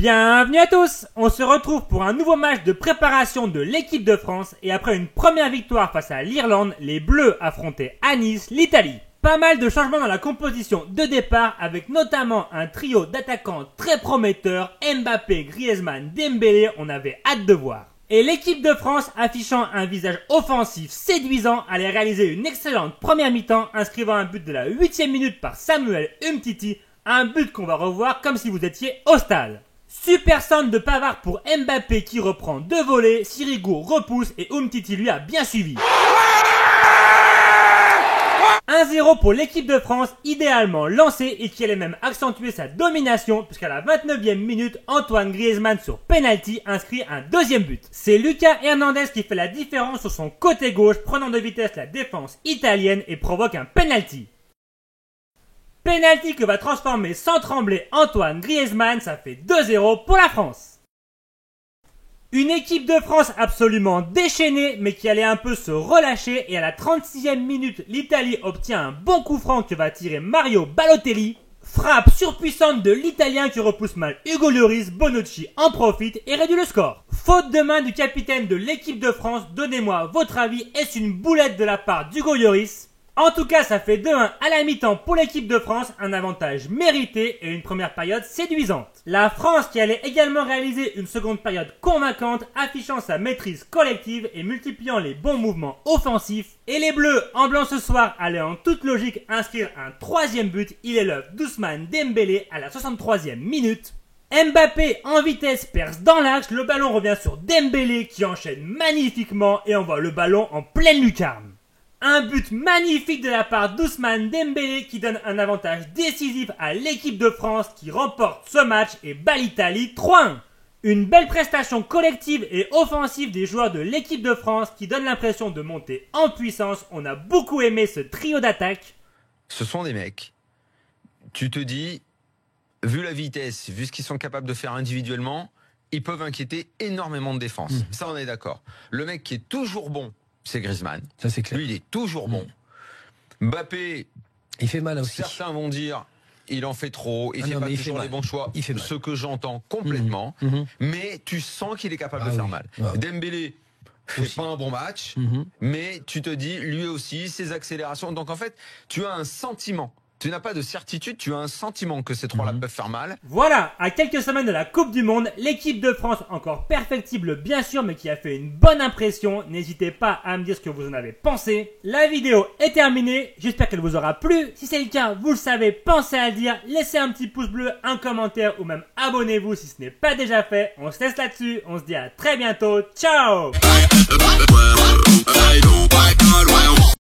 Bienvenue à tous. On se retrouve pour un nouveau match de préparation de l'équipe de France et après une première victoire face à l'Irlande, les Bleus affrontaient à Nice l'Italie. Pas mal de changements dans la composition de départ avec notamment un trio d'attaquants très prometteurs, Mbappé, Griezmann, Dembélé, on avait hâte de voir. Et l'équipe de France, affichant un visage offensif séduisant, allait réaliser une excellente première mi-temps, inscrivant un but de la 8e minute par Samuel Umtiti, un but qu'on va revoir comme si vous étiez au stade. Super centre de Pavard pour Mbappé qui reprend deux volets, Sirigu repousse et Umtiti lui a bien suivi. 1-0 pour l'équipe de France, idéalement lancée et qui allait même accentuer sa domination puisqu'à la 29e minute, Antoine Griezmann sur penalty inscrit un deuxième but. C'est Lucas Hernandez qui fait la différence sur son côté gauche, prenant de vitesse la défense italienne et provoque un penalty. Penalty que va transformer sans trembler Antoine Griezmann, ça fait 2-0 pour la France. Une équipe de France absolument déchaînée mais qui allait un peu se relâcher et à la 36e minute, l'Italie obtient un bon coup franc que va tirer Mario Balotelli. Frappe surpuissante de l'Italien qui repousse mal Hugo Lloris, Bonucci en profite et réduit le score. Faute de main du capitaine de l'équipe de France, donnez-moi votre avis, est-ce une boulette de la part d'Hugo Lloris ? En tout cas, ça fait 2-1 à la mi-temps pour l'équipe de France, un avantage mérité et une première période séduisante. La France qui allait également réaliser une seconde période convaincante, affichant sa maîtrise collective et multipliant les bons mouvements offensifs. Et les Bleus, en blanc ce soir, allaient en toute logique inscrire un troisième but. Il élève d'Ousmane Dembélé à la 63e minute. Mbappé en vitesse perce dans l'axe, le ballon revient sur Dembélé qui enchaîne magnifiquement et envoie le ballon en pleine lucarne. Un but magnifique de la part d'Ousmane Dembélé qui donne un avantage décisif à l'équipe de France qui remporte ce match et bat l'Italie 3-1. Une belle prestation collective et offensive des joueurs de l'équipe de France qui donne l'impression de monter en puissance. On a beaucoup aimé ce trio d'attaque. Ce sont des mecs, tu te dis, vu la vitesse, vu ce qu'ils sont capables de faire individuellement, ils peuvent inquiéter énormément de défense. Ça, on est d'accord. Le mec qui est toujours bon, c'est Griezmann. Ça, c'est clair. Lui, il est toujours bon. Mbappé, il fait mal aussi. Certains vont dire, il en fait trop, il fait pas toujours les bons choix. Il fait mal. Ce que j'entends complètement. Mais tu sens qu'il est capable de faire mal. Dembélé fait pas un bon match, mais tu te dis, lui aussi, ses accélérations. Donc en fait, tu as un sentiment. Tu n'as pas de certitude, tu as un sentiment que ces trois-là peuvent faire mal. Voilà, à quelques semaines de la Coupe du Monde, l'équipe de France, encore perfectible bien sûr, mais qui a fait une bonne impression. N'hésitez pas à me dire ce que vous en avez pensé. La vidéo est terminée, j'espère qu'elle vous aura plu. Si c'est le cas, vous le savez, pensez à le dire. Laissez un petit pouce bleu, un commentaire ou même abonnez-vous si ce n'est pas déjà fait. On se laisse là-dessus, on se dit à très bientôt. Ciao!